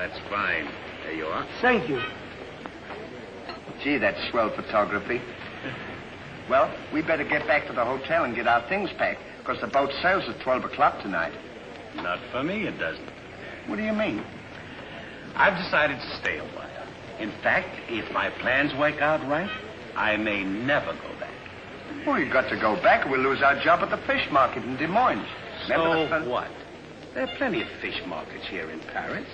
that's fine. There you are. Thank you. Gee, that's swell photography. Well, we better get back to the hotel and get our things packed, because the boat sails at 12 o'clock tonight. Not for me, it doesn't. What do you mean? I've decided to stay a while. In fact, if my plans work out right, I may never go back. Well, you've got to go back or we'll lose our job at the fish market in Des Moines. So what? There are plenty of fish markets here in Paris.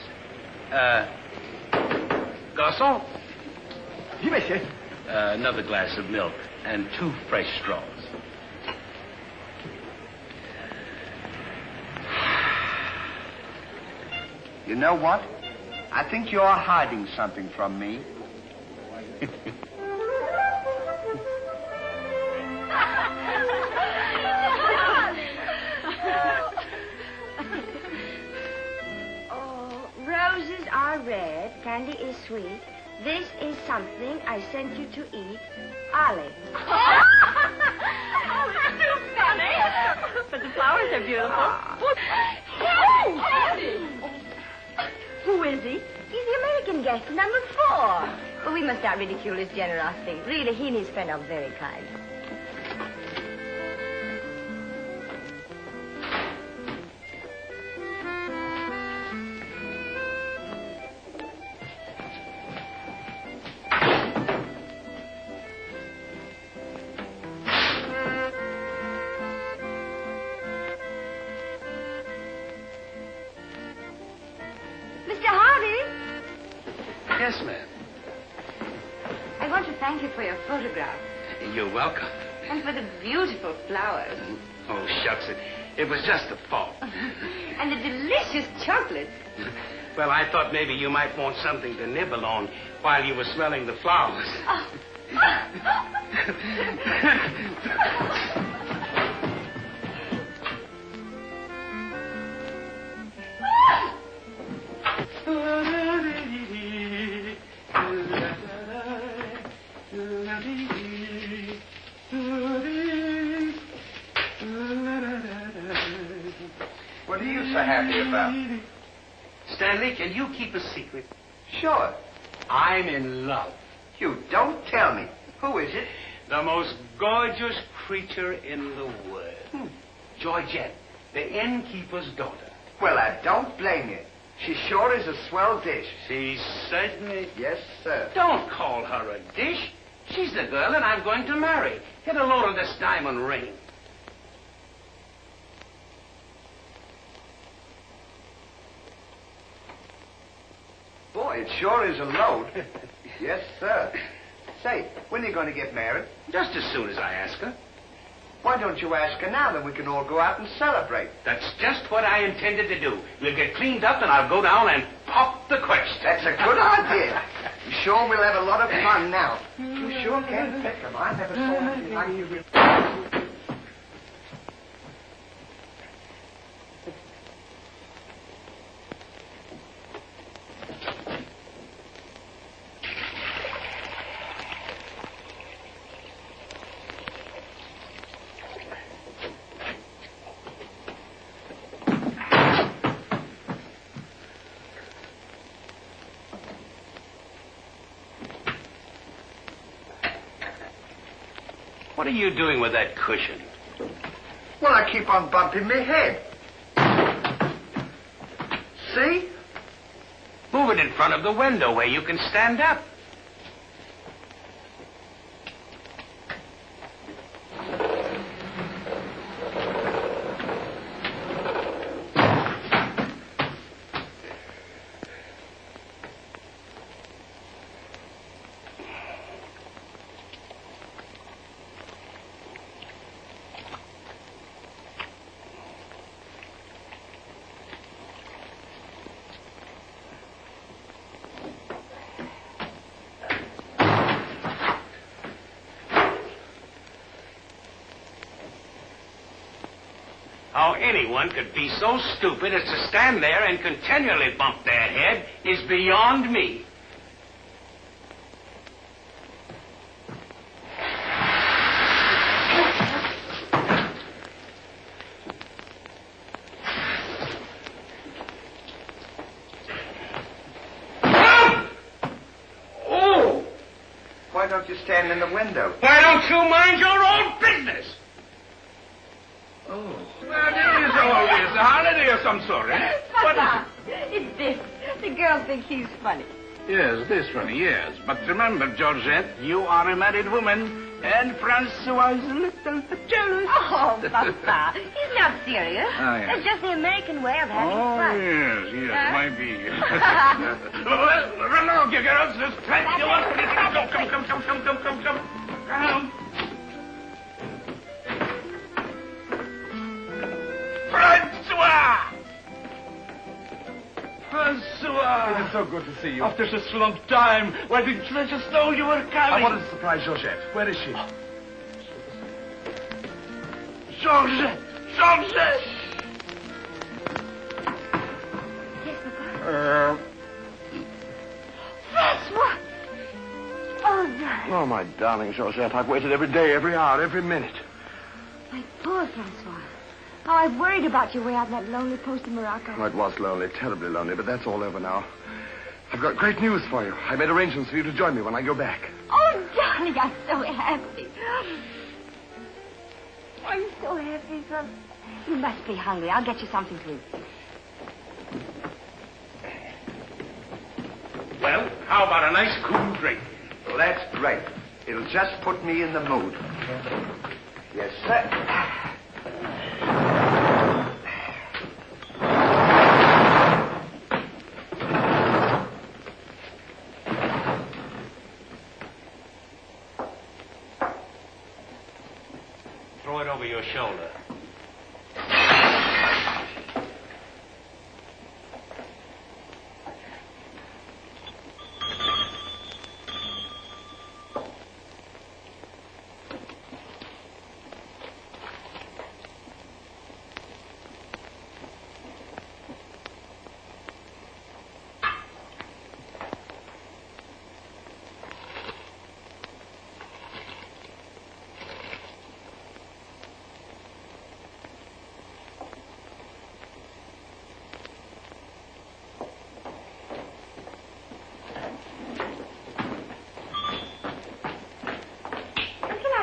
Garçon? Oui, monsieur. Another glass of milk and 2 fresh straws. You know what? I think you're hiding something from me. Oh, roses are red, candy is sweet. This is something I sent you to eat. Ollie. Oh, it's too funny. But the flowers are beautiful. Who is he? He's the American guest, number 4. But we must not ridicule his generosity. Really, he and his friend are very kind. Yes, ma'am. I want to thank you for your photograph. You're welcome. And for the beautiful flowers. Oh, shucks. It was just a fault. And the delicious chocolates. Well, I thought maybe you might want something to nibble on while you were smelling the flowers. What are you so happy about? Stanley, can you keep a secret? Sure. I'm in love. You don't tell me. Who is it? The most gorgeous creature in the world. Georgette, the innkeeper's daughter. Well, I don't blame you. She sure is a swell dish. She certainly... Yes, sir. Don't call her a dish. She's the girl that I'm going to marry. Get a load of this diamond ring. Boy, it sure is a load. Yes, sir. Say, when are you going to get married? Just as soon as I ask her. Why don't you ask her now, then we can all go out and celebrate? That's just what I intended to do. We'll get cleaned up and I'll go down and pop the question. That's a good idea. You sure we'll have a lot of fun now. You sure can pick them. I never saw anything like you. What are you doing with that cushion? Well, I keep on bumping my head. See? Move it in front of the window where you can stand up. How anyone could be so stupid as to stand there and continually bump their head is beyond me. why don't you stand in the window? Why don't you mind your own business? Oh. Well, it is always a holiday of some sort, eh? What is Papa, it's this. The girls think he's funny. it? Yes, this one, yes. But remember, Georgette, you are a married woman, and Francois is a little bit jealous. Oh, Papa, he's not serious. Oh, yes. It's just the American way of having Oh, fun. yes, Huh? might be. Well, run along, you girls. There's plenty of us. Come. Come. Francois! It is so good to see you. After such a long time, why didn't you let us know you were I coming? wanted to surprise Georgette. Where is she? Georgette! Yes, Papa. Francois! Oh, darling. Oh, my darling Georgette, I've waited every day, every hour, every minute. My poor Francois. How I've worried about you way out in that lonely post in Morocco. Oh, it was lonely, terribly lonely, but that's all over now. I've got great news for you. I made arrangements for you to join me when I go back. Oh, darling, I'm so happy. I'm so happy, son. You must be hungry. I'll get you something to eat. Well, how about a nice cool drink? Well, that's great. It'll just put me in the mood. Yes, sir. Throw it over your shoulder.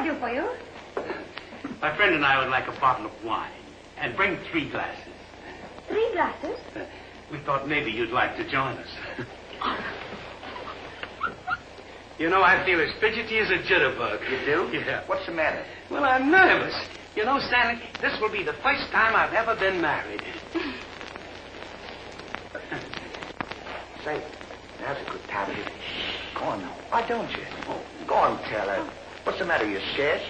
Do for you? My friend and I would like a bottle of wine. And bring 3 glasses. 3 glasses? We thought maybe you'd like to join us. You know, I feel as fidgety as a jitterbug. You do? Yeah. What's the matter? Well, I'm nervous. You know, Stanley, this will be the first time I've ever been married. Say, now's a good time. Go on now. Why don't you? Oh, go on, tell her. What's the matter? You scared?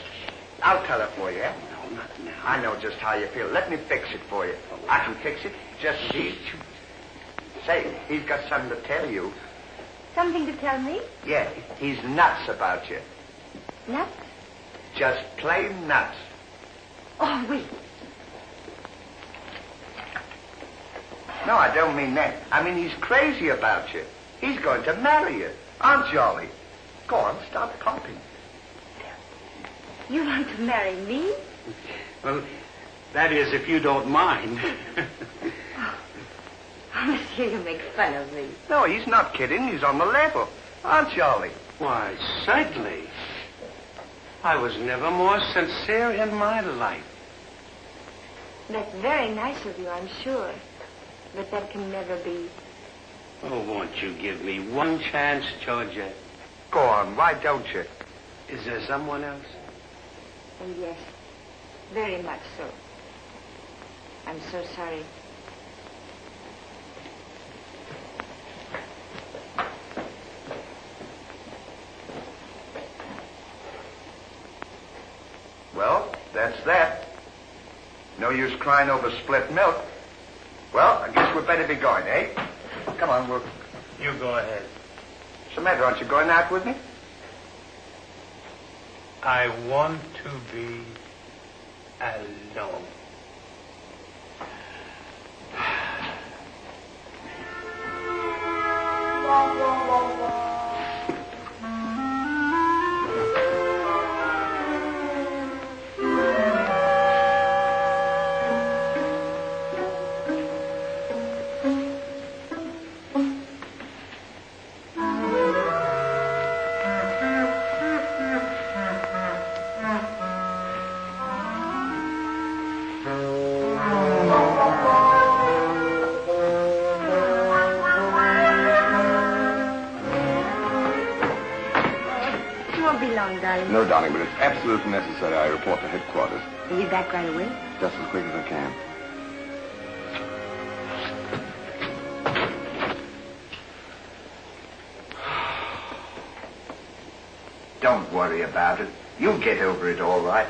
I'll tell her for you, eh? No, not now. I know just how you feel. Let me fix it for you. I can fix it. Just see. Say, he's got something to tell you. Something to tell me? Yeah, he's nuts about you. Nuts? Just plain nuts. Oh, wait. No, I don't mean that. I mean he's crazy about you. He's going to marry you. Aren't you, Ollie? Go on, stop coughing. You want to marry me? Well, that is, if you don't mind. Oh, monsieur, you make fun of me. No, he's not kidding. He's on the level. Aren't you, Ollie? Why, certainly. I was never more sincere in my life. That's very nice of you, I'm sure. But that can never be. Oh, won't you give me one chance, Georgia? Go on, why don't you? Is there someone else? And yes, very much so. I'm so sorry. Well, that's that. No use crying over spilt milk. Well, I guess we'd better be going, eh? Come on, we'll... You go ahead. What's the matter? Aren't you going out with me? I want to be alone. darling? No, darling, but it's absolutely necessary I report to headquarters. Are you back right away? Just as quick as I can. Don't worry about it. You'll get over it all right.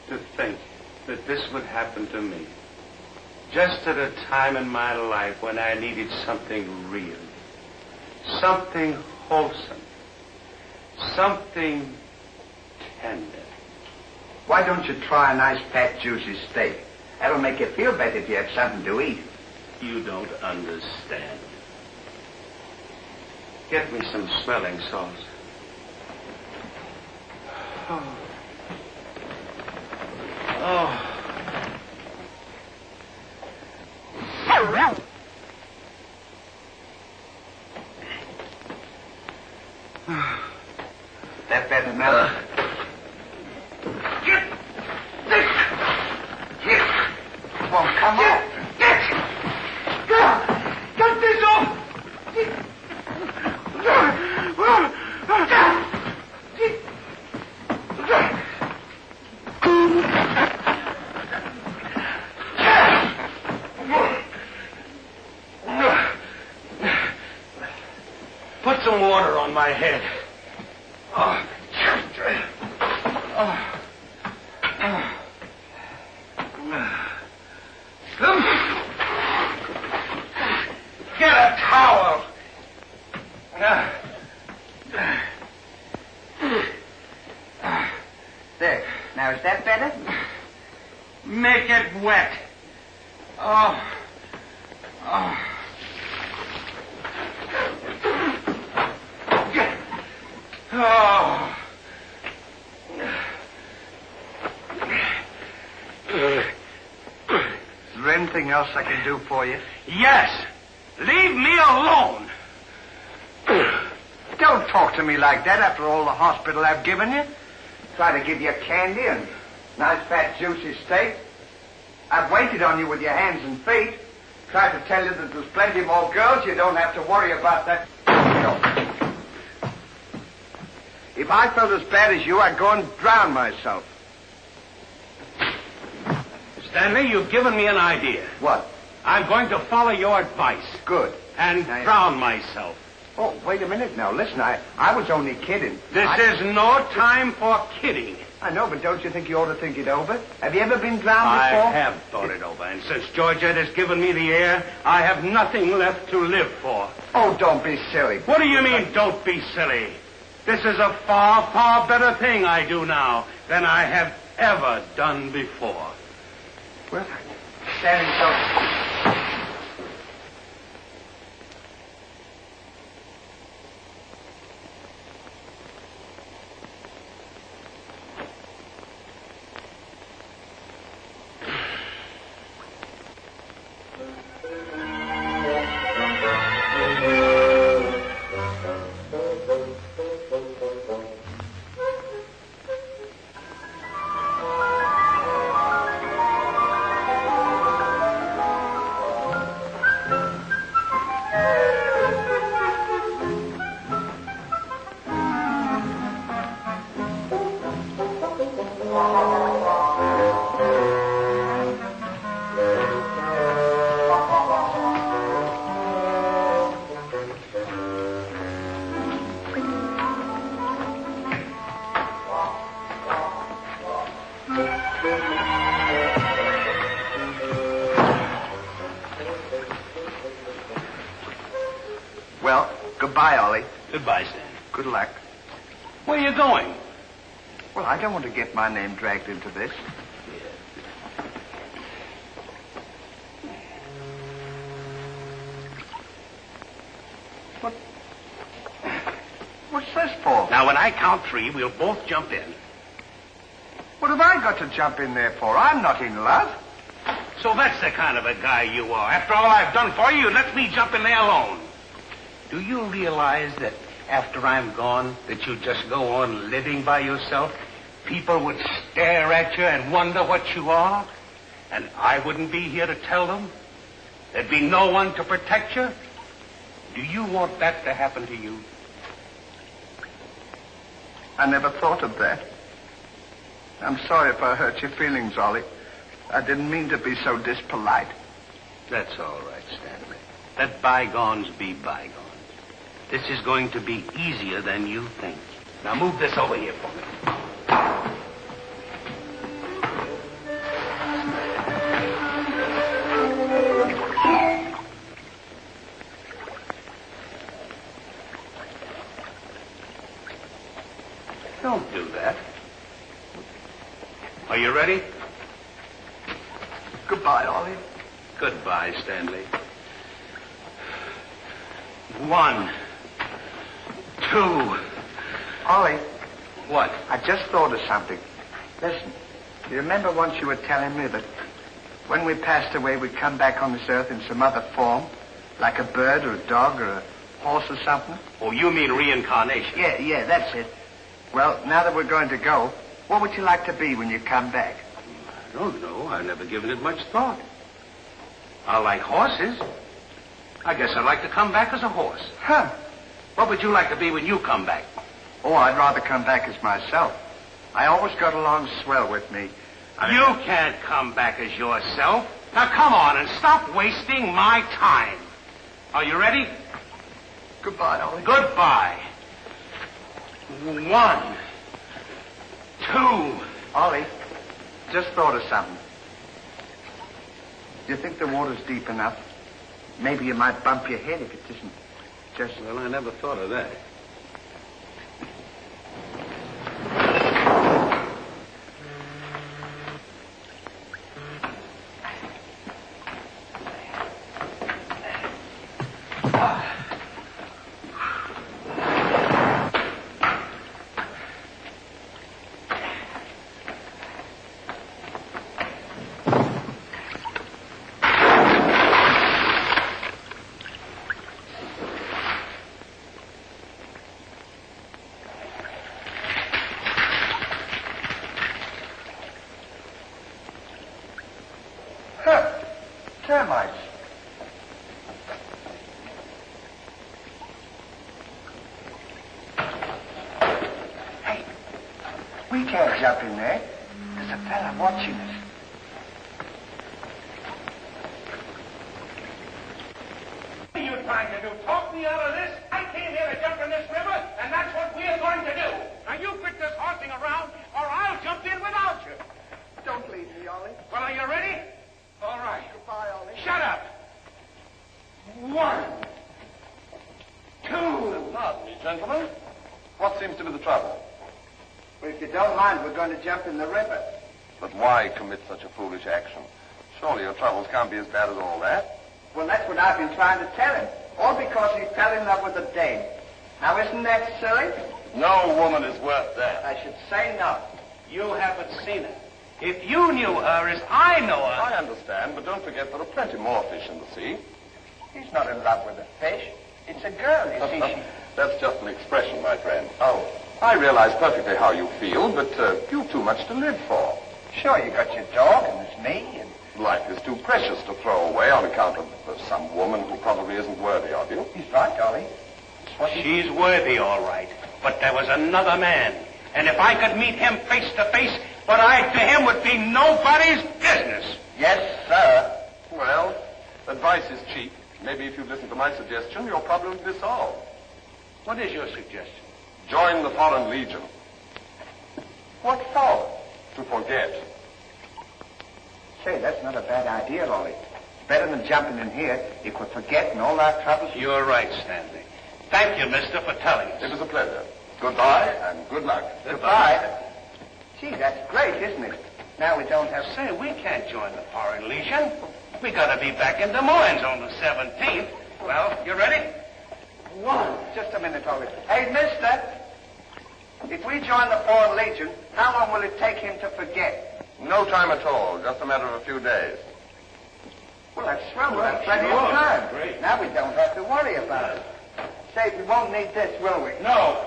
To think that this would happen to me. Just at a time in my life when I needed something real. Something wholesome. Something tender. Why don't you try a nice fat, juicy steak? That'll make you feel better if you have something to eat. You don't understand. Get me some smelling salts. Oh. Oh. That better now? Get this! Get! Won't come off. Get! Get this off! Put some water on my head. Oh. Get a towel. There. Now, is that better? Make it wet. Oh. Oh. Oh. Is there anything else I can do for you? Yes. Leave me alone. Don't talk to me like that after all the hospital I've given you. Try to give you candy and nice fat juicy steak. I've waited on you with your hands and feet. Tried to tell you that there's plenty more girls. You don't have to worry about that. If I felt as bad as you, I'd go and drown myself. Stanley, you've given me an idea. What? I'm going to follow your advice. Good. And Now, drown myself. Oh, wait a minute now. Listen, I was only kidding. This is no time for kidding. I know, but don't you think you ought to think it over? Have you ever been drowned I before? have thought it over, and since Georgette has given me the air, I have nothing left to live for. Oh, don't be silly. What do you mean, don't be silly? This is a far, far better thing I do now than I have ever done before. Well, standing so... Well, goodbye, Ollie. Goodbye, Stan. Good luck. Where are you going? Well, I don't want to get my name dragged into this. What's this for? Now, when I count three, we'll both jump in. What have I got to jump in there for? I'm not in love. So that's the kind of a guy you are. After all I've done for you, let me jump in there alone. Do you realize that after I'm gone, that you just go on living by yourself? People would stare at you and wonder what you are. And I wouldn't be here to tell them? There'd be no one to protect you? Do you want that to happen to you? I never thought of that. I'm sorry if I hurt your feelings, Ollie. I didn't mean to be so dispolite. That's all right, Stanley. Let bygones be bygones. This is going to be easier than you think. Now move this over here for me. Don't do that. Are you ready? Goodbye, Ollie. Goodbye, Stanley. 1, 2. Ollie, What? I just thought of something. Listen, you remember once you were telling me that when we passed away, we'd come back on this earth in some other form? Like a bird or a dog or a horse or something? Oh, you mean reincarnation? Yeah, that's it. Well, now that we're going to go, what would you like to be when you come back? I don't know. I've never given it much thought. I like horses. I guess I'd like to come back as a horse. Huh. What would you like to be when you come back? Oh, I'd rather come back as myself. I always got along swell with me. You can't come back as yourself. Now, come on and stop wasting my time. Are you ready? Goodbye, Ollie. Goodbye. 1, 2. Ollie, just thought of something. Do you think the water's deep enough? Maybe you might bump your head if it isn't just... Well, I never thought of that. Termites. Hey, we can't jump in there. There's a fella watching us. What are you trying to do? Talk me out of this? I came here to jump in this river, and that's what we're going to do. Now, you quit this horsing around, or I'll jump in without you. Don't leave me, Ollie. Well, are you ready? All right. Goodbye, Ollie. Shut up. 1, 2. Pardon me, gentlemen. What seems to be the trouble? Well, if you don't mind, we're going to jump in the river. But why commit such a foolish action? Surely your troubles can't be as bad as all that. Well, that's what I've been trying to tell him. All because he fell in love with a dame. Now, isn't that silly? No woman is worth that. I should say not. You haven't seen her. If you knew her as I know her... I understand, but don't forget there are plenty more fish in the sea. He's not in love with a fish. It's a girl, you see. That's just an expression, my friend. Oh, I realize perfectly how you feel, but you've too much to live for. Sure, you got your dog, and there's me, and... Life is too precious to throw away on account of some woman who probably isn't worthy of you. He's right, Ollie. She's worthy, all right. But there was another man. And if I could meet him face to face, what I to him would be nobody's business. Yes, sir. Well, advice is cheap. Maybe if you listen to my suggestion, your problem will be solved. What is your suggestion? Join the Foreign Legion. What for? To forget. Say, that's not a bad idea, Ollie. Better than jumping in here. You could forget and all our troubles. You're right, Stanley. Thank you, mister, for telling us. It was a pleasure. Goodbye and good luck. Goodbye. Gee, that's great, isn't it? Now we don't have... Say, we can't join the Foreign Legion. We gotta be back in Des Moines on the 17th. Well, you ready? 1. Just a minute, Ollie. Hey, mister. If we join the Foreign Legion, how long will it take him to forget? No time at all. Just a matter of a few days. Well, that's swell. We'll have plenty of time. Great. Now we don't have to worry about it. Say, we won't need this, will we? No.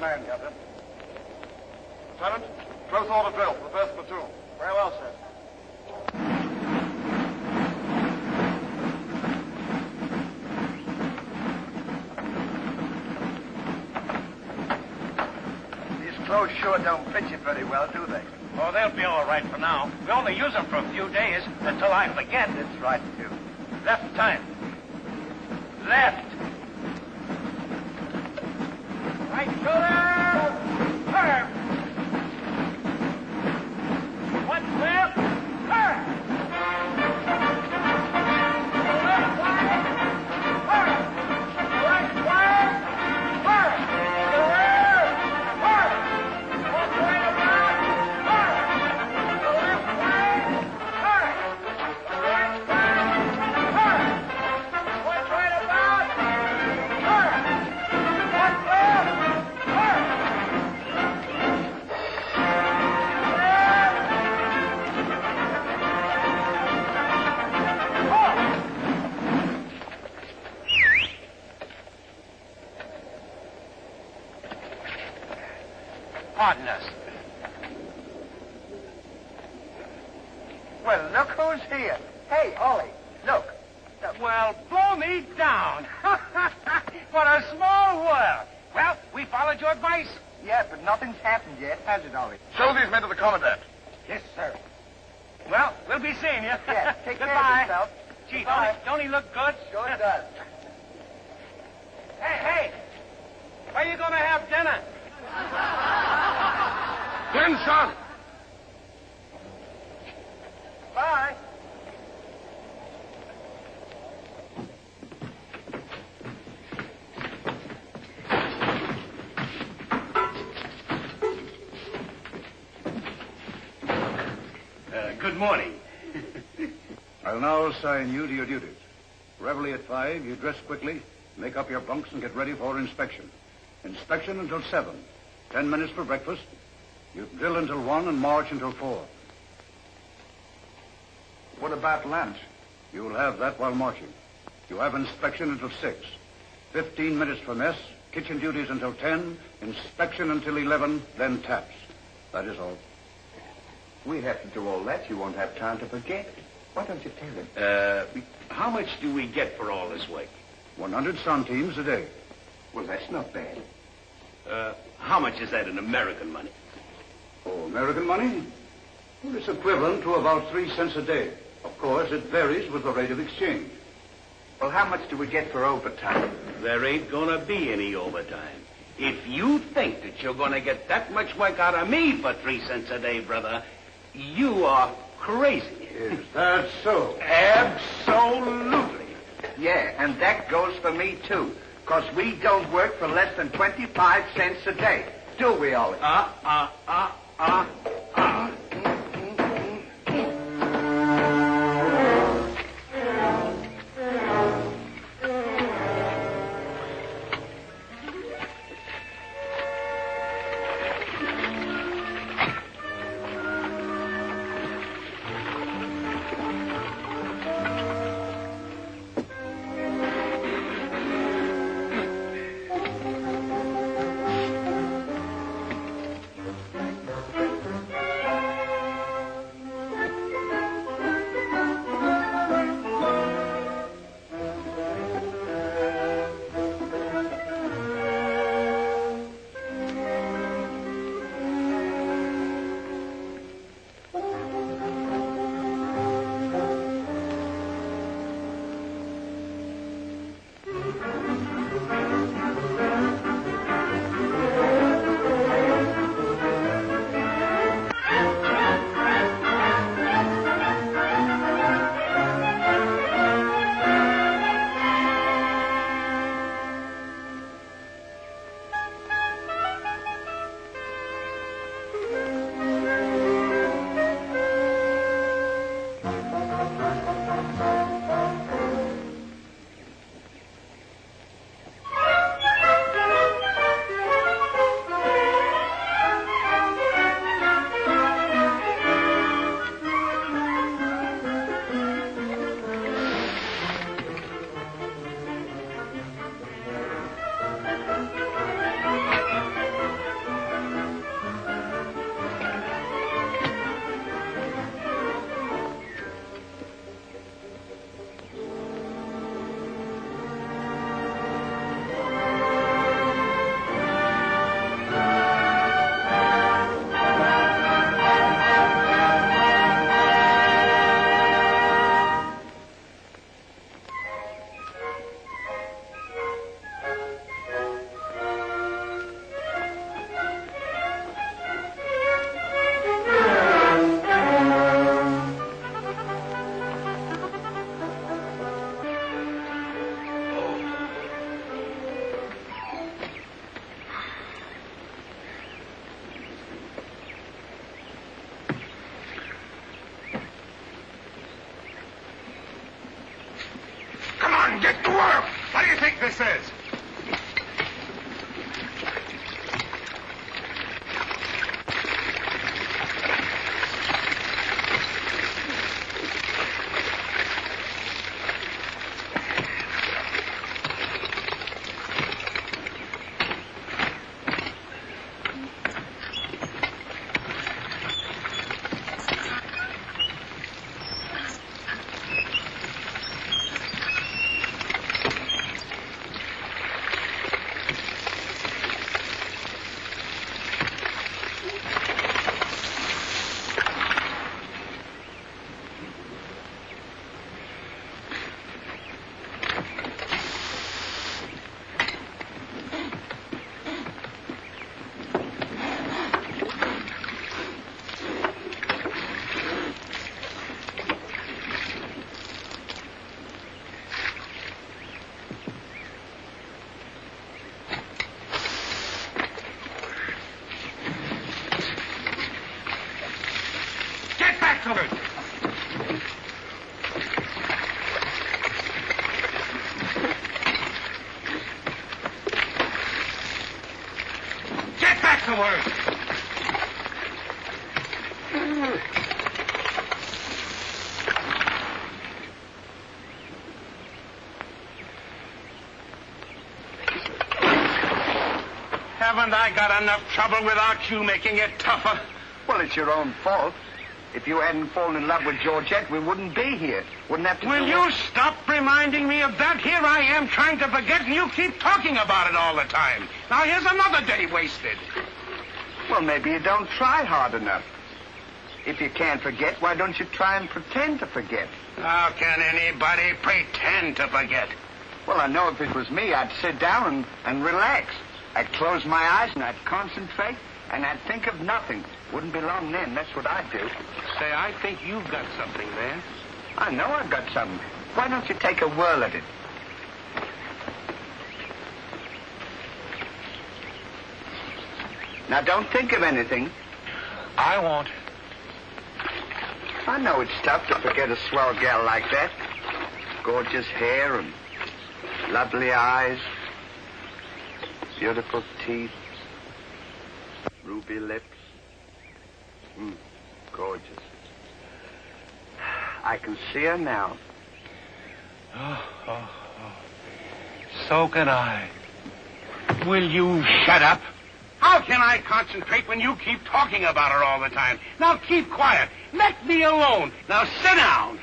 command, Captain. Lieutenant, close order drill for the first platoon. Very well, sir. These clothes sure don't fit you very well, do they? Oh, they'll be all right for now. We only use them for a few days until I forget. That's right, too. Left time. Left. Right shoulder. Turn. One left. Turn. Left side. Turn. Right side. Turn. The rear. Turn. One right about. Turn. The left side. Turn. The right side. Turn. One right about. Turn. One left. Turn. Pardon us. Well, look who's here. Hey, Ollie, look. Well, blow me down. What a small world. Well, we followed your advice. Yeah, but nothing's happened yet, has it, Ollie? Show these men to the commandant. Yes, sir. Well, we'll be seeing you. Yeah, take care Goodbye. of yourself. Gee, Goodbye. don't he look good? Sure does. Hey, where you going to have dinner? Attention! Bye. Good morning. I'll now assign you to your duties. Reveille at 5, you dress quickly, make up your bunks, and get ready for inspection. Inspection until 7. 10 minutes for breakfast. You drill until 1 and march until 4. What about lunch? You'll have that while marching. You have inspection until 6. 15 minutes for mess, kitchen duties until 10, inspection until 11, then taps. That is all. We have to do all that. You won't have time to forget. Why don't you tell him? How much do we get for all this work? 100 centimes a day. Well, that's not bad. How much is that in American money? Oh, American money? Well, it's equivalent to about 3 cents a day. Of course, it varies with the rate of exchange. Well, how much do we get for overtime? There ain't gonna be any overtime. If you think that you're gonna get that much work out of me for 3 cents a day, brother, you are crazy. Is that so? Absolutely. Yeah, and that goes for me, too. Because we don't work for less than 25 cents a day. Do we, Ollie? back to work. Get back to work. Haven't I got enough trouble without you making it tougher? Well, it's your own fault. If you hadn't fallen in love with Georgette, we wouldn't be here. Wouldn't have to. Will you stop reminding me of that? Here I am trying to forget, and you keep talking about it all the time. Now here's another day wasted. Well, maybe you don't try hard enough. If you can't forget, why don't you try and pretend to forget? How can anybody pretend to forget? Well, I know if it was me, I'd sit down and relax. I'd close my eyes and I'd concentrate and I'd think of nothing. Wouldn't be long then. That's what I'd do. Say, I think you've got something there. I know I've got something. Why don't you take a whirl at it? Now, don't think of anything. I won't. I know it's tough to forget a swell gal like that. Gorgeous hair and lovely eyes. Beautiful teeth. Ruby lips. Gorgeous. I can see her now. Oh. So can I. Will you shut up? How can I concentrate when you keep talking about her all the time? Now keep quiet. Let me alone. Now sit down.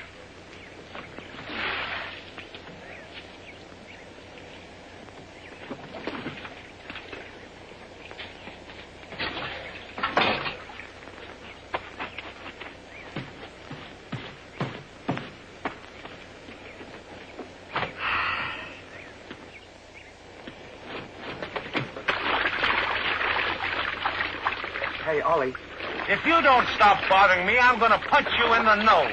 Hey, Ollie. If you don't stop bothering me, I'm going to punch you in the nose.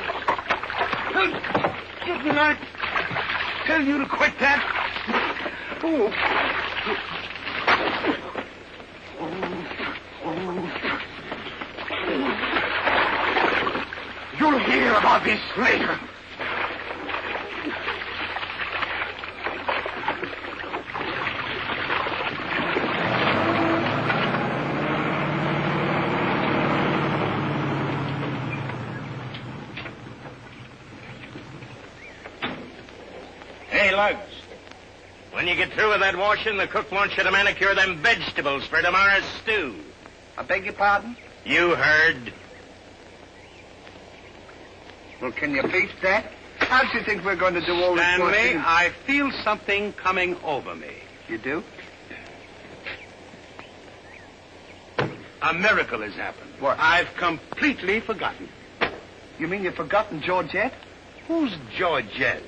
Didn't I tell you to quit that? Oh. You'll hear about this later. Lugs. When you get through with that washing, the cook wants you to manicure them vegetables for tomorrow's stew. I beg your pardon? You heard. Well, can you beat that? How do you think we're going to do all this Stanley, washing? I feel something coming over me. You do? A miracle has happened. What? I've completely forgotten. You mean you've forgotten Georgette? Who's Georgette?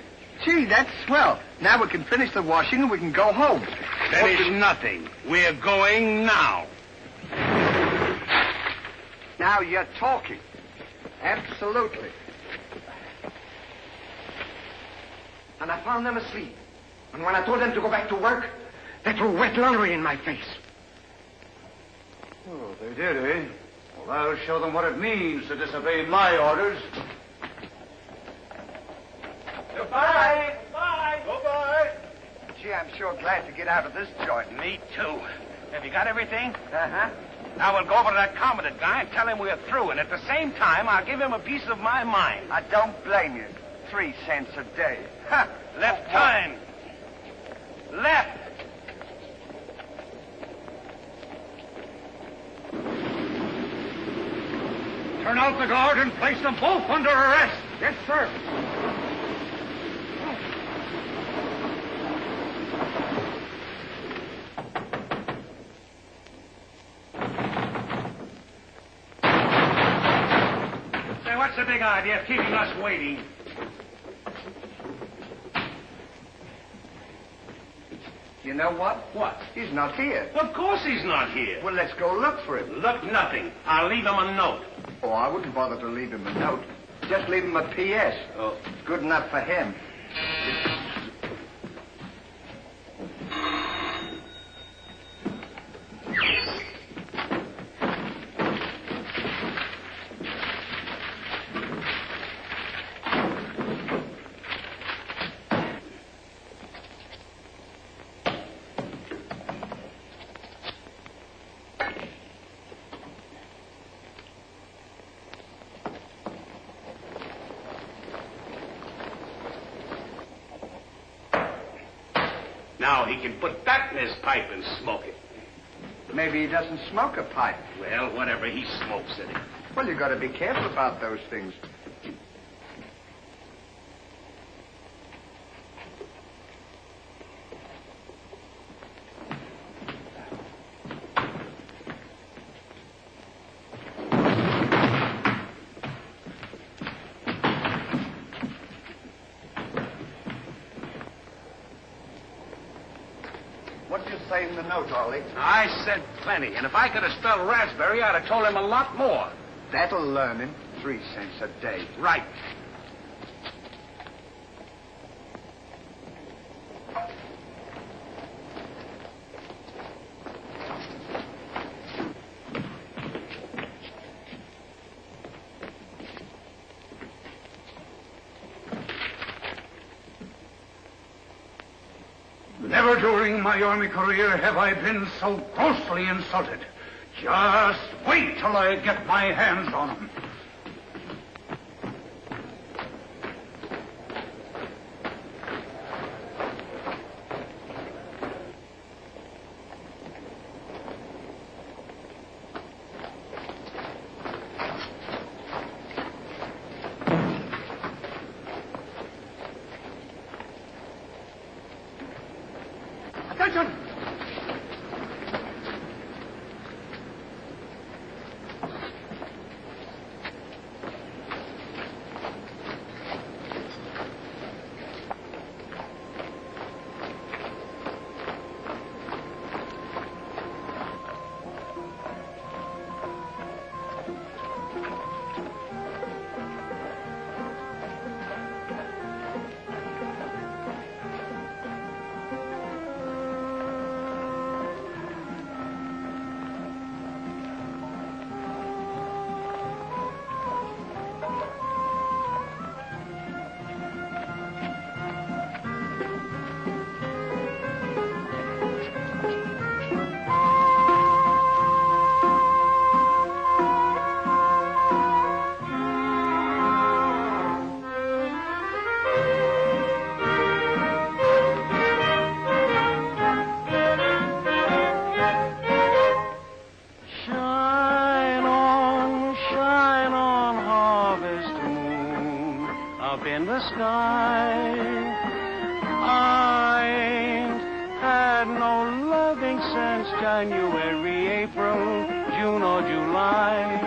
Gee, that's swell. Now we can finish the washing and we can go home. Finish nothing. We're going now. Now you're talking. Absolutely. And I found them asleep. And when I told them to go back to work, they threw wet laundry in my face. Oh, they did, eh? Well, I'll show them what it means to disobey my orders. Goodbye. Bye. Goodbye. Gee, I'm sure glad to get out of this joint. Me too. Have you got everything? Uh-huh. Now we'll go over to that commandant guy and tell him we're through, and at the same time, I'll give him a piece of my mind. I don't blame you. 3 cents a day. Ha! Left turn. Left. Turn out the guard and place them both under arrest. Yes, sir. What's the big idea of keeping us waiting? You know what? What? He's not here. Of course he's not here. Well, let's go look for him. Look, nothing. I'll leave him a note. Oh, I wouldn't bother to leave him a note. Just leave him a P.S. Oh. Good enough for him. Now he can put that in his pipe and smoke it. Maybe he doesn't smoke a pipe. Well, whatever, he smokes it. Well, you got to be careful about those things. What did you say in the note, Ollie? I said plenty, and if I could have spelled raspberry, I'd have told him a lot more. That'll learn him. 3 cents a day. Right. Never during my army career have I been so grossly insulted. Just wait till I get my hands on him. Attention! In the sky, I ain't had no loving since January, April, June or July.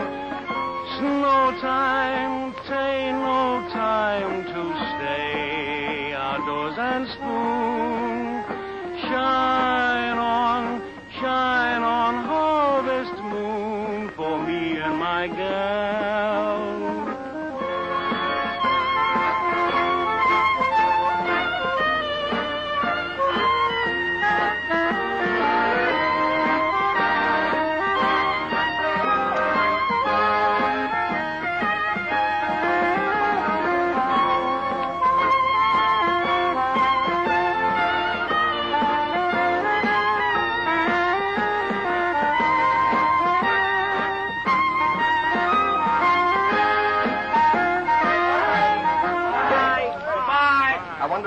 It's no time, t'ain't no time to stay outdoors and spoon. Shine on, harvest moon for me and my gal.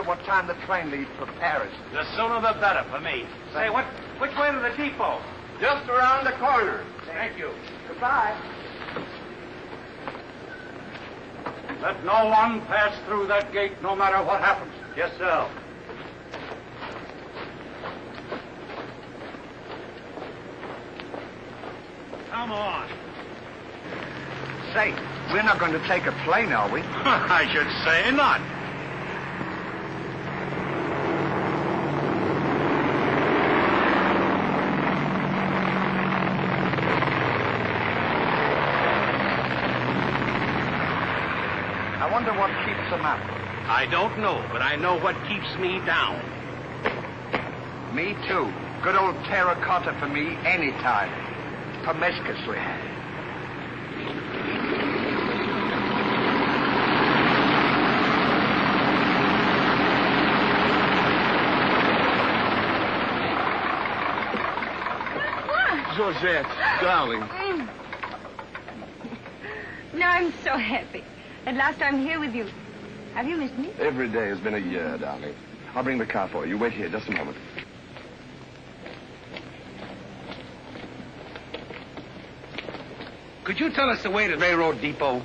What time the train leaves for Paris? The sooner the better for me. Say, which way to the depot? Just around the corner. Thank you. Goodbye. Let no one pass through that gate, no matter what happens. Yes, sir. Come on. Say, we're not going to take a plane, are we? I should say not. I wonder what keeps them up. I don't know, but I know what keeps me down. Me too. Good old terracotta for me anytime. Promiscuously. Georgette, darling. Now I'm so happy. At last I'm here with you. Have you missed me? Every day has been a year, darling. I'll bring the car for you. Wait here just a moment. Could you tell us the way to the railroad depot?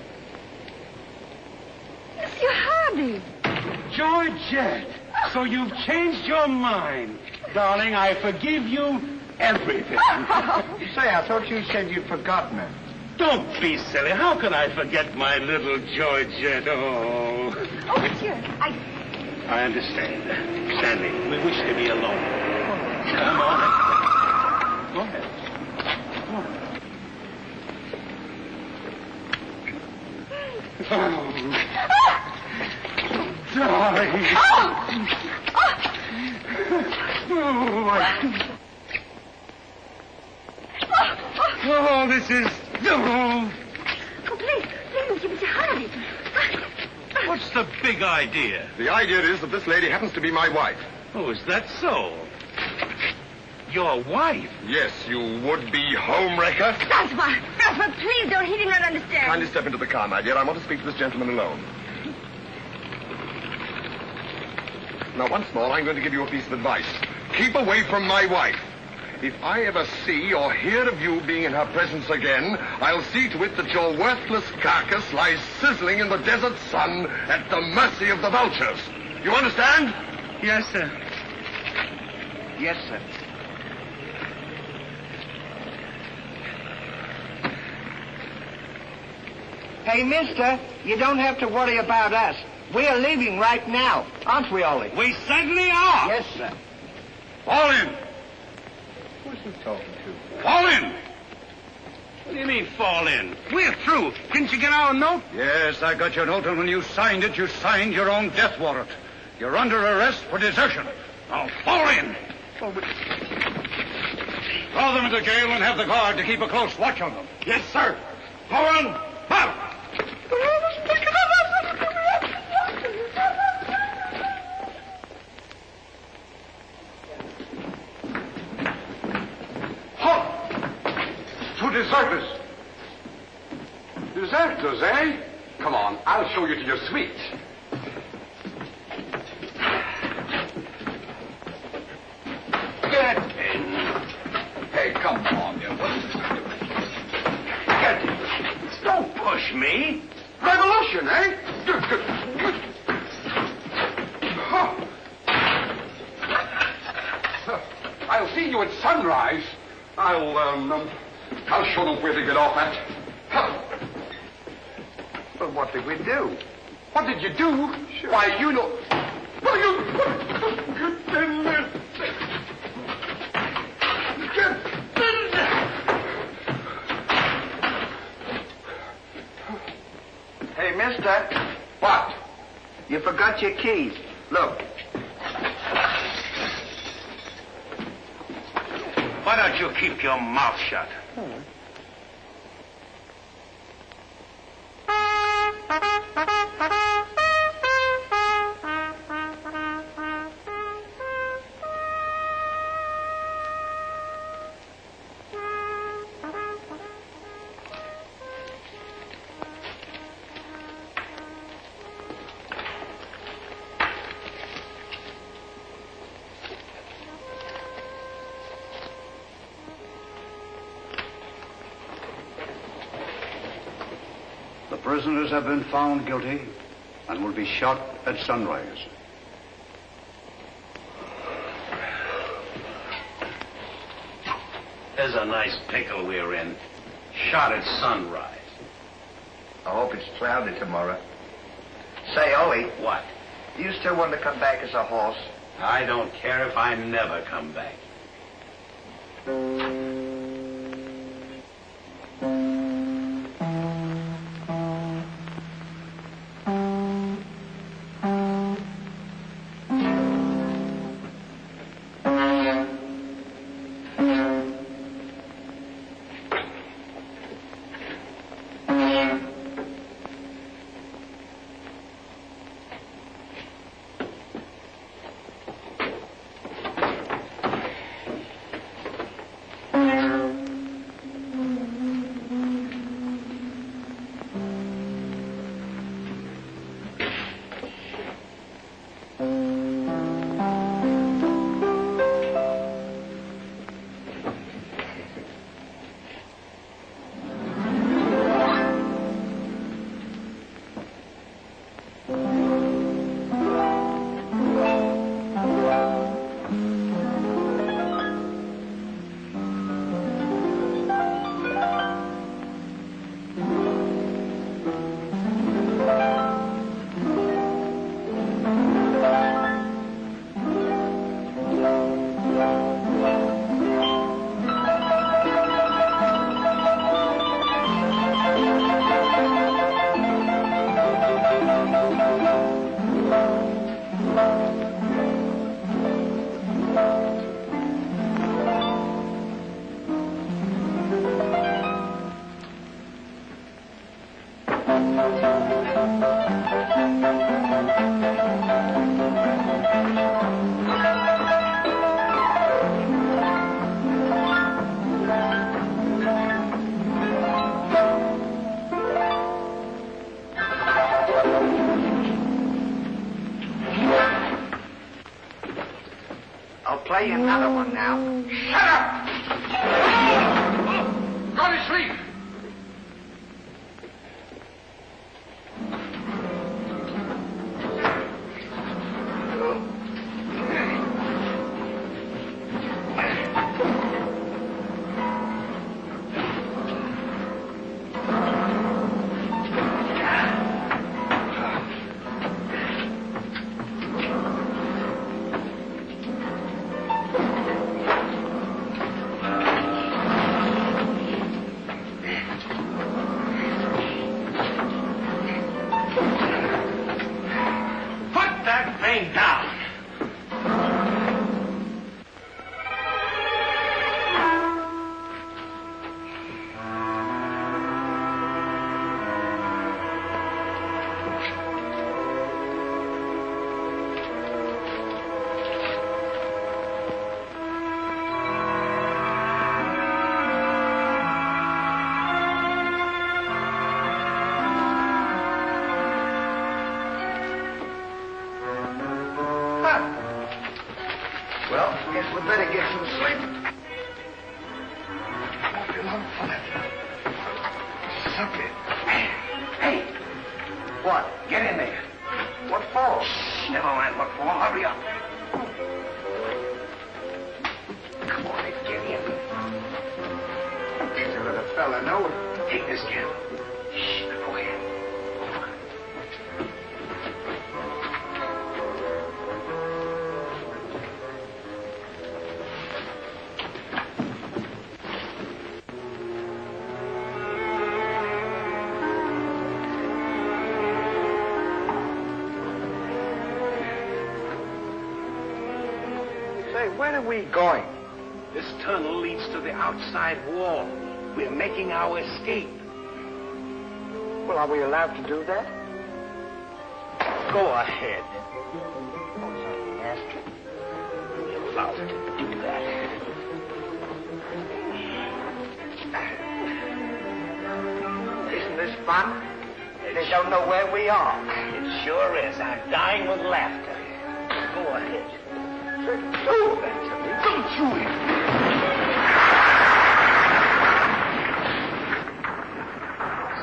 Monsieur Hardy. Georgette, so you've changed your mind. Darling, I forgive you everything. Say, I thought you said you'd forgotten her. Don't be silly. How can I forget my little Georgette? Oh. Oh, monsieur, I understand. Stanley, we wish to be alone. Come on. Go ahead. Go ahead. Oh. Darling. Oh, this is... Oh, please, monsieur Hardy. What's the big idea? The idea is that this lady happens to be my wife. Oh, is that so? Your wife? Yes, you would-be homewrecker. François, please don't. He did not understand. Kindly step into the car, my dear. I want to speak to this gentleman alone. Now, once more, I'm going to give you a piece of advice. Keep away from my wife. If I ever see or hear of you being in her presence again, I'll see to it that your worthless carcass lies sizzling in the desert sun at the mercy of the vultures. You understand? Yes, sir. Yes, sir. Hey, mister, you don't have to worry about us. We're leaving right now, aren't we, Ollie? We certainly are. Yes, sir. Fall in. Who's he talking to? Fall in. What do you mean, fall in? We're through. Didn't you get our note? Yes, I got your note, and when you signed it, you signed your own death warrant. You're under arrest for desertion. Now, fall in. Throw them into jail and have the guard to keep a close watch on them. Yes, sir. Go on. Out. Halt! Two deserters. Deserters, eh? Come on, I'll show you to your suite. Get in. Hey, come on, you. What's this going to do? Get in. Don't push me. Revolution, eh? I'll see you at sunrise. I'll show them where to get off at. Well, what did we do? What did you do? Sure. Why, you know... Well, you... Get in there. Get in there. Hey, mister. What? You forgot your keys. Look. Why don't you keep your mouth shut? The prisoners have been found guilty and will be shot at sunrise. There's a nice pickle we're in. Shot at sunrise. I hope it's cloudy tomorrow. Say, Ollie, What? do you still want to come back as a horse? I don't care if I never come back. play another one now. Shut up! Go to sleep! Well, guess we better get some sleep. Won't be long for that. Something. Hey! What? Get in there. What for? Shh, never mind what for. Hurry up. Come on, get in. Just to let a fella know. Take this candle. Shh, go ahead. Where are we going? This tunnel leads to the outside wall. We're making our escape. Well, are we allowed to do that? Go ahead. Yes. We're allowed to do that. Isn't this fun? They don't know where we are. It sure is. I'm dying with laughter. Go ahead. Don't you?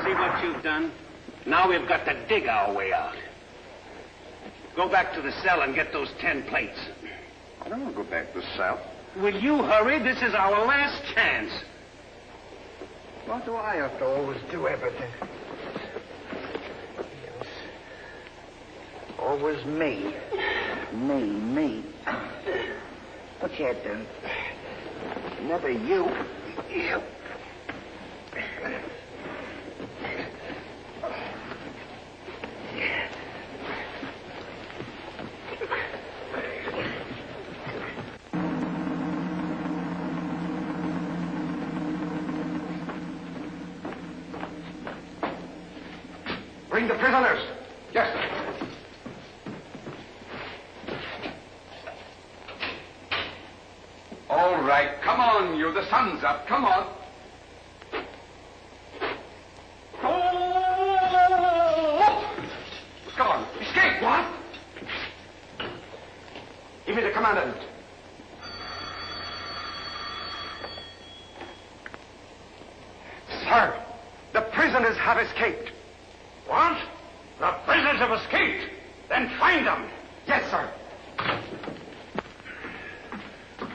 See what you've done? Now we've got to dig our way out. Go back to the cell and get those 10 plates. I don't want to go back to the cell. Will you hurry? This is our last chance. Why do I have to always do everything? Yes. Always me. Me. Look at them. Never you. You. Bring the prisoners. Yes, sir. All right, come on, you. The sun's up. Come on. Oh! Come on. Escape. What? Give me the commandant. Sir, the prisoners have escaped. What? The prisoners have escaped. Then find them. Yes, sir.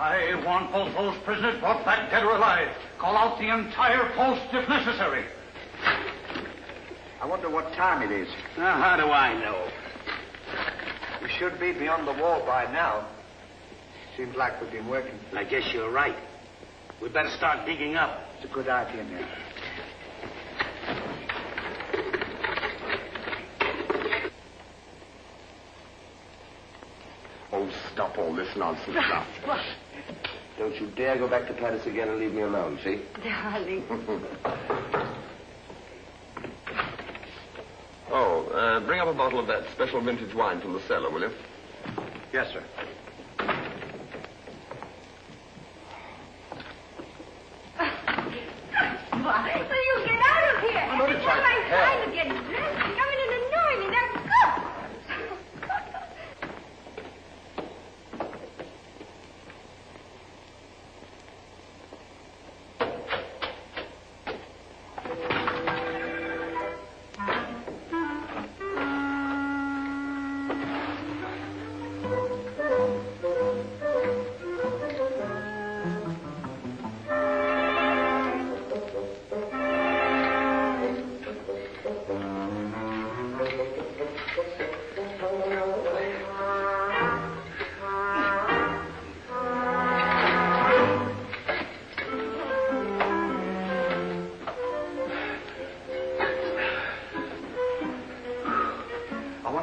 I want both those prisoners brought back dead or alive. Call out the entire post if necessary. I wonder what time it is. Now, how do I know? We should be beyond the wall by now. Seems like we've been working. I guess you're right. We better start digging up. It's a good idea, man. Oh, stop all this nonsense now. What? Don't you dare go back to Paris again and leave me alone, see? Darling. Bring up a bottle of that special vintage wine from the cellar, will you? Yes, sir. Why? So you get out of here. I'm only It's trying not to my time to get dressed. You come in and annoy me. Now go.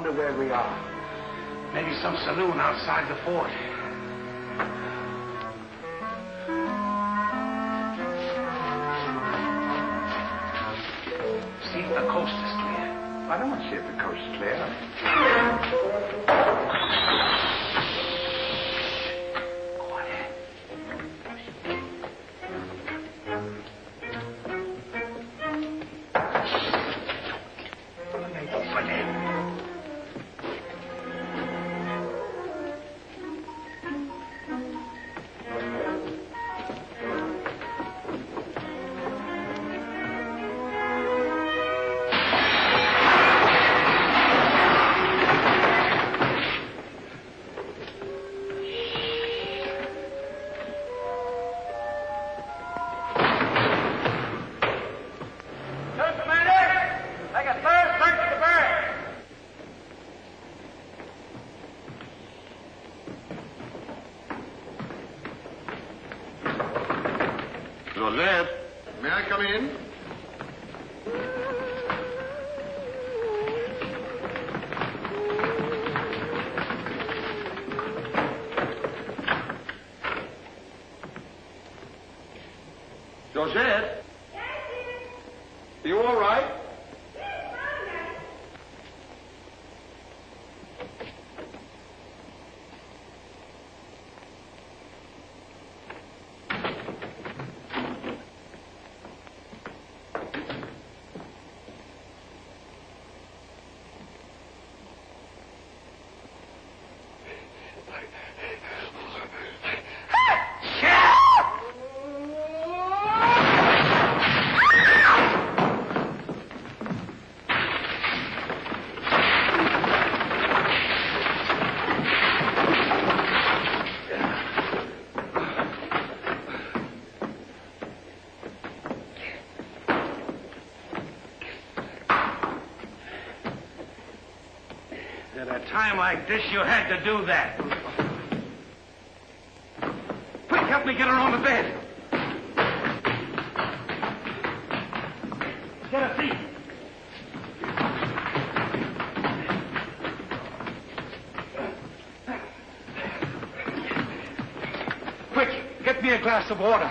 Where we are. Maybe some saloon outside the fort. See if the coast is clear. I don't want to see if the coast is clear. Quiet. Open it. Joseph, may I come in? Joseph? Are you all right? At a time like this, you had to do that. Quick, help me get her on the bed. Get a seat. Quick, get me a glass of water.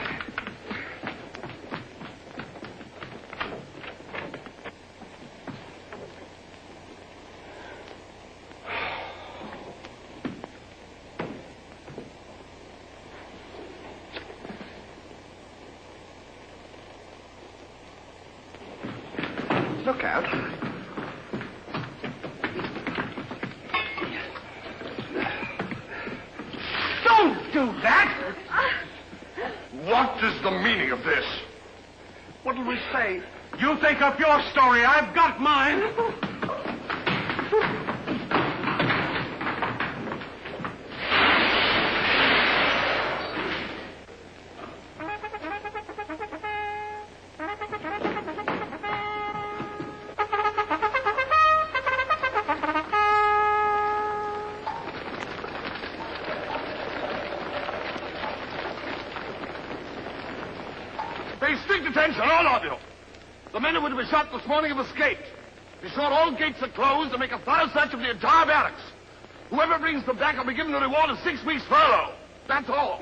Look out. Don't do that! What is the meaning of this? What'll we say? You think up your story. I've got mine. Pay strict attention, all of you. The men who were to be shot this morning have escaped. Be sure all gates are closed and make a thorough search of the entire barracks. Whoever brings them back will be given the reward of 6 weeks' furlough. That's all.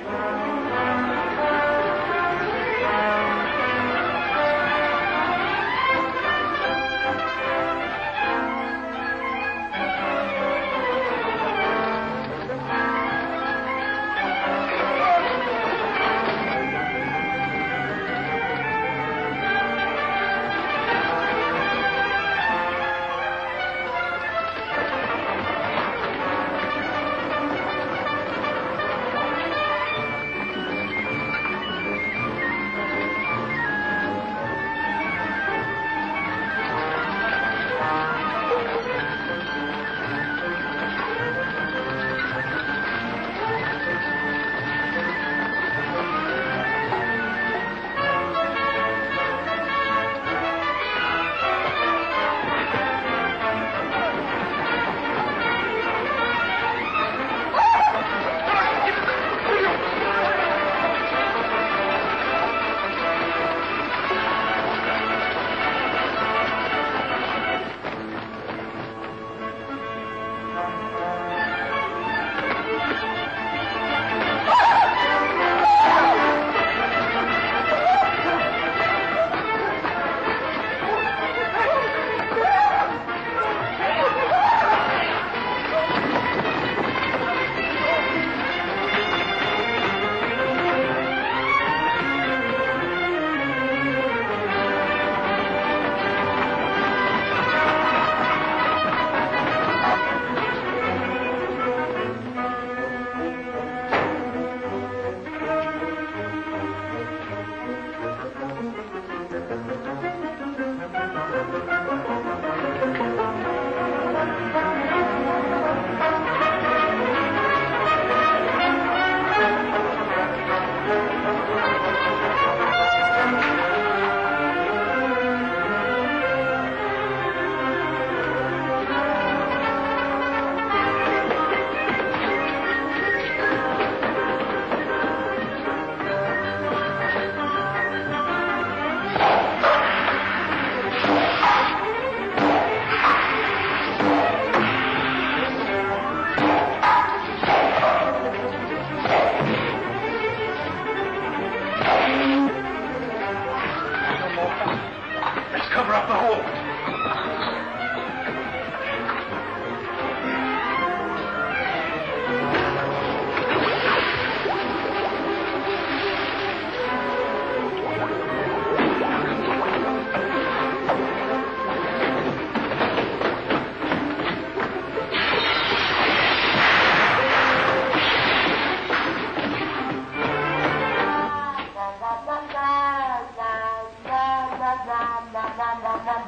Cover up the hole.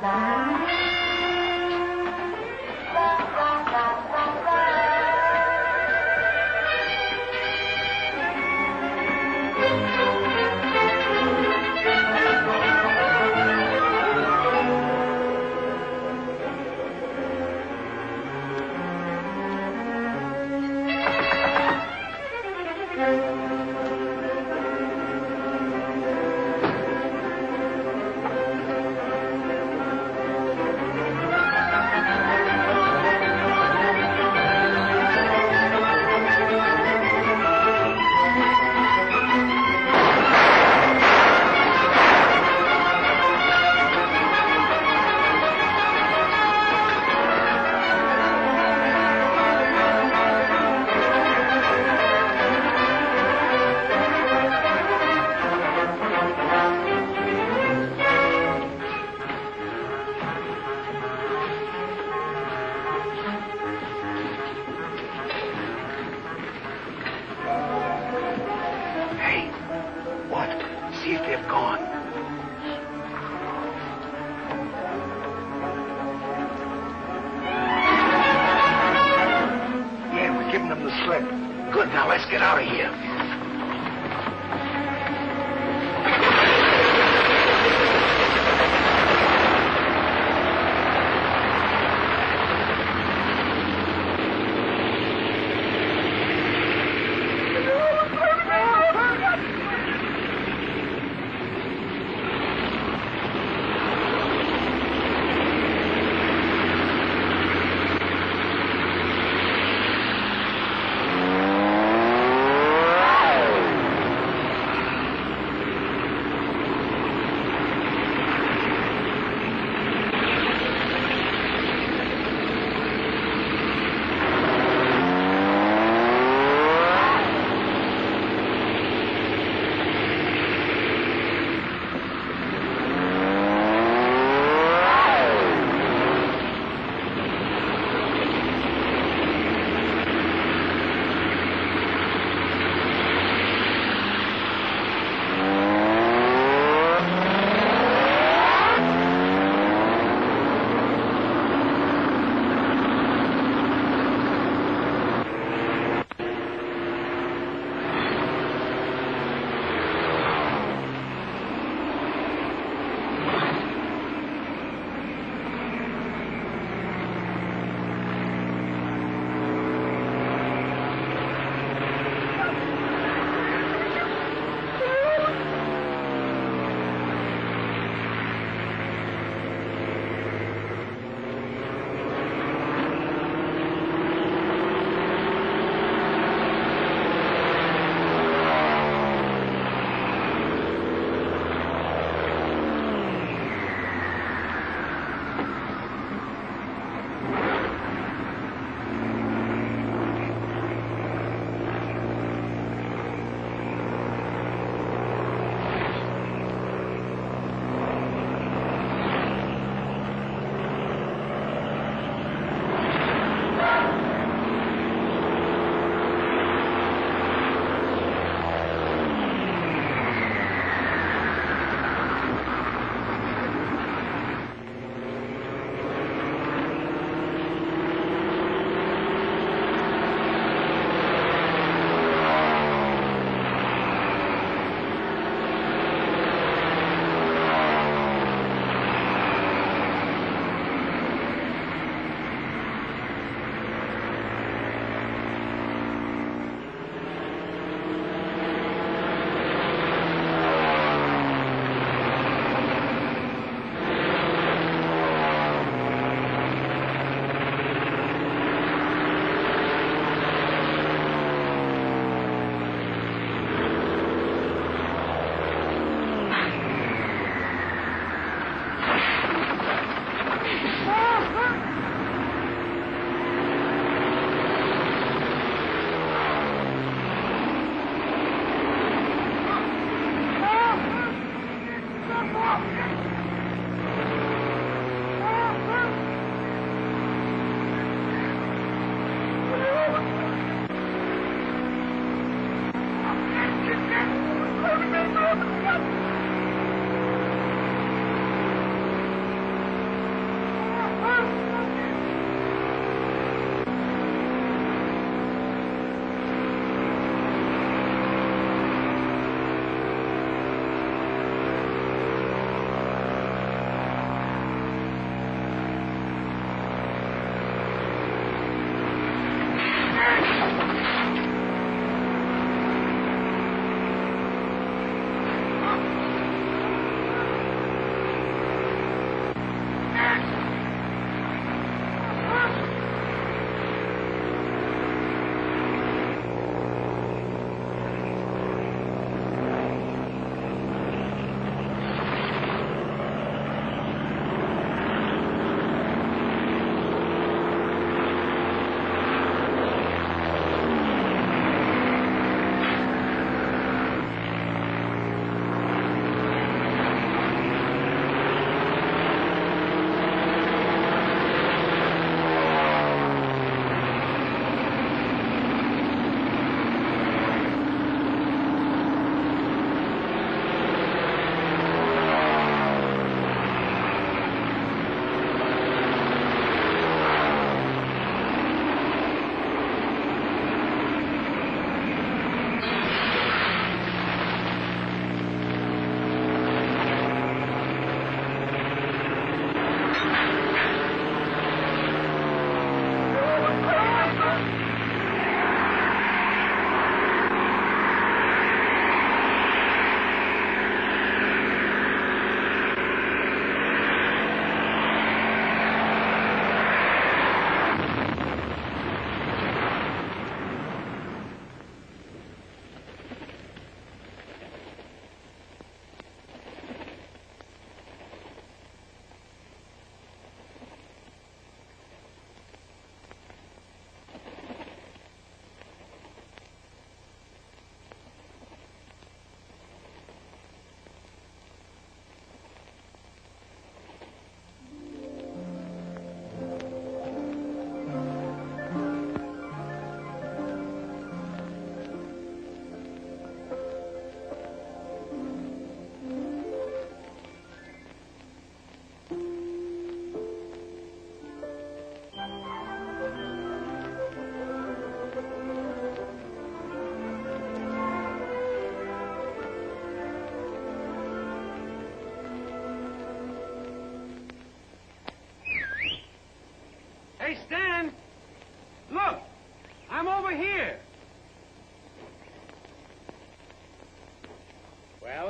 Bye.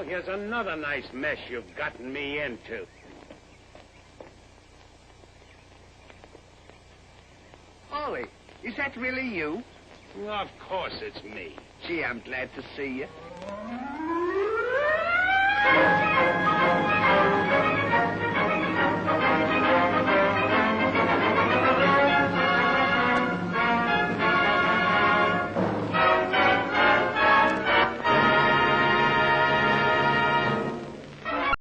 here's another nice mess you've gotten me into. Ollie, is that really you? Of course it's me. Gee, I'm glad to see you.